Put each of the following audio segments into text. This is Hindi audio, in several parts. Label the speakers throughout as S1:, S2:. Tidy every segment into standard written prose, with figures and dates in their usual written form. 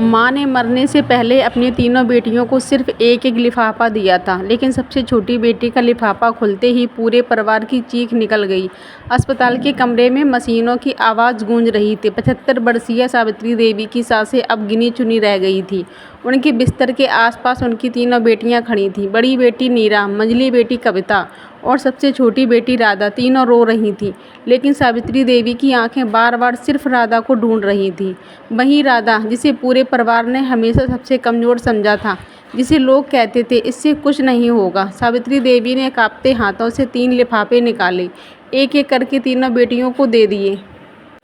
S1: माँ ने मरने से पहले अपनी तीनों बेटियों को सिर्फ एक एक लिफाफा दिया था, लेकिन सबसे छोटी बेटी का लिफाफा खुलते ही पूरे परिवार की चीख निकल गई। अस्पताल के कमरे में मशीनों की आवाज़ गूंज रही थी। 75 वर्षीय सावित्री देवी की सांसें अब गिनी चुनी रह गई थी। उनके बिस्तर के आसपास उनकी तीनों बेटियां खड़ी थीं। बड़ी बेटी नीरा, मंझली बेटी कविता और सबसे छोटी बेटी राधा। तीनों रो रही थीं, लेकिन सावित्री देवी की आंखें बार बार सिर्फ राधा को ढूंढ रही थीं। वहीं राधा, जिसे पूरे परिवार ने हमेशा सबसे कमज़ोर समझा था, जिसे लोग कहते थे इससे कुछ नहीं होगा। सावित्री देवी ने कांपते हाथों से 3 लिफाफे निकाले, एक एक करके तीनों बेटियों को दे दिए।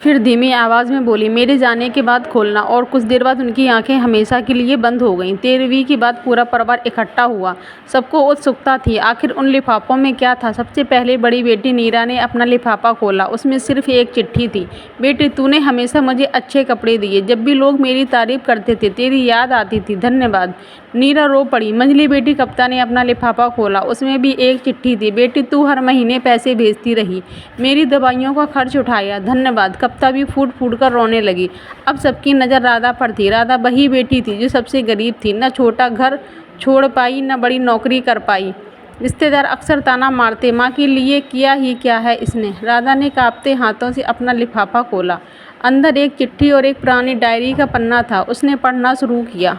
S1: फिर धीमी आवाज़ में बोली, मेरे जाने के बाद खोलना। और कुछ देर बाद उनकी आंखें हमेशा के लिए बंद हो गईं। 13वीं के बाद पूरा परिवार इकट्ठा हुआ। सबको उत्सुकता थी, आखिर उन लिफाफों में क्या था। सबसे पहले बड़ी बेटी नीरा ने अपना लिफाफा खोला। उसमें सिर्फ एक चिट्ठी थी। बेटी, तूने हमेशा मुझे अच्छे कपड़े दिए। जब भी लोग मेरी तारीफ करते थे, तेरी याद आती थी। धन्यवाद। नीरा रो पड़ी। मंझली बेटी कविता ने अपना लिफाफा खोला। उसमें भी एक चिट्ठी थी। बेटी, तू हर महीने पैसे भेजती रही, मेरी दवाइयों का खर्च उठाया। धन्यवाद। कविता भी फूट फूट कर रोने लगी। अब सबकी नज़र राधा पर थी। राधा वही बेटी थी जो सबसे गरीब थी, न छोटा घर छोड़ पाई, न बड़ी नौकरी कर पाई। रिश्तेदार अक्सर ताना मारते, माँ के लिए किया ही क्या है इसने। राधा ने कांपते हाथों से अपना लिफाफा खोला। अंदर एक चिट्ठी और एक पुरानी डायरी का पन्ना था। उसने पढ़ना शुरू किया।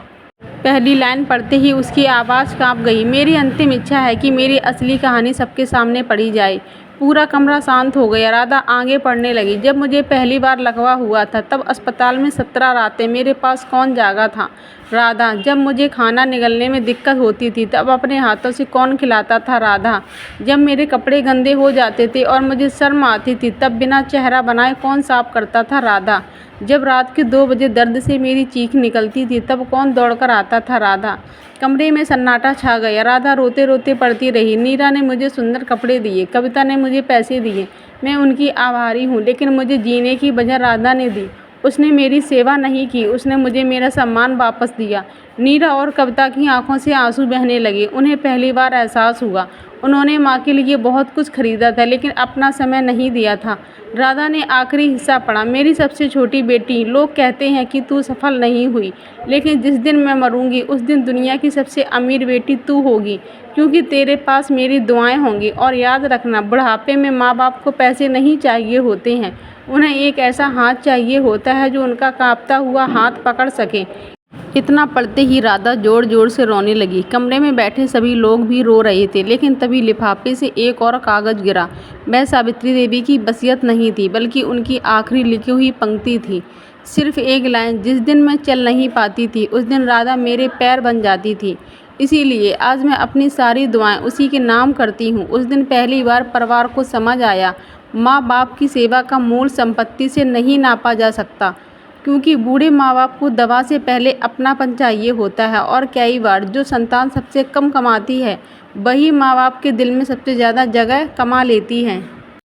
S1: पहली लाइन पढ़ते ही उसकी आवाज़ कांप गई। मेरी अंतिम इच्छा है कि मेरी असली कहानी सबके सामने पढ़ी जाए। पूरा कमरा शांत हो गया। राधा आगे पढ़ने लगी। जब मुझे पहली बार लकवा हुआ था, तब अस्पताल में 17 रातें मेरे पास कौन जागा था। राधा, जब मुझे खाना निगलने में दिक्कत होती थी, तब अपने हाथों से कौन खिलाता था। राधा, जब मेरे कपड़े गंदे हो जाते थे और मुझे शर्म आती थी, तब बिना चेहरा बनाए कौन साफ करता था। राधा, जब रात के 2 बजे दर्द से मेरी चीख निकलती थी, तब कौन दौड़कर आता था। राधा। कमरे में सन्नाटा छा गया। राधा रोते रोते पड़ती रही। नीरा ने मुझे सुंदर कपड़े दिए, कविता ने मुझे पैसे दिए, मैं उनकी आभारी हूँ, लेकिन मुझे जीने की वजह राधा ने दी। उसने मेरी सेवा नहीं की, उसने मुझे मेरा सम्मान वापस दिया। नीरा और कविता की आंखों से आंसू बहने लगे। उन्हें पहली बार एहसास हुआ, उन्होंने माँ के लिए बहुत कुछ खरीदा था, लेकिन अपना समय नहीं दिया था। राधा ने आखिरी हिस्सा पढ़ा। मेरी सबसे छोटी बेटी, लोग कहते हैं कि तू सफल नहीं हुई, लेकिन जिस दिन मैं मरूंगी, उस दिन दुनिया की सबसे अमीर बेटी तू होगी, क्योंकि तेरे पास मेरी दुआएं होंगी। और याद रखना, बुढ़ापे में माँ बाप को पैसे नहीं चाहिए होते हैं, उन्हें एक ऐसा हाथ चाहिए होता है जो उनका कांपता हुआ हाथ पकड़ सके। इतना पढ़ते ही राधा जोर जोर से रोने लगी। कमरे में बैठे सभी लोग भी रो रहे थे, लेकिन तभी लिफाफे से एक और कागज़ गिरा। वह सावित्री देवी की वसीयत नहीं थी, बल्कि उनकी आखिरी लिखी हुई पंक्ति थी। सिर्फ एक लाइन, जिस दिन मैं चल नहीं पाती थी, उस दिन राधा मेरे पैर बन जाती थी। इसीलिए आज मैं अपनी सारी दुआएं उसी के नाम करती हूँ। उस दिन पहली बार परिवार को समझ आया, माँ बाप की सेवा का मूल संपत्ति से नहीं नापा जा सकता, क्योंकि बूढ़े माँ बाप को दवा से पहले अपनापन चाहिए होता है। और कई बार जो संतान सबसे कम कमाती है, वही माँ बाप के दिल में सबसे ज़्यादा जगह कमा लेती है।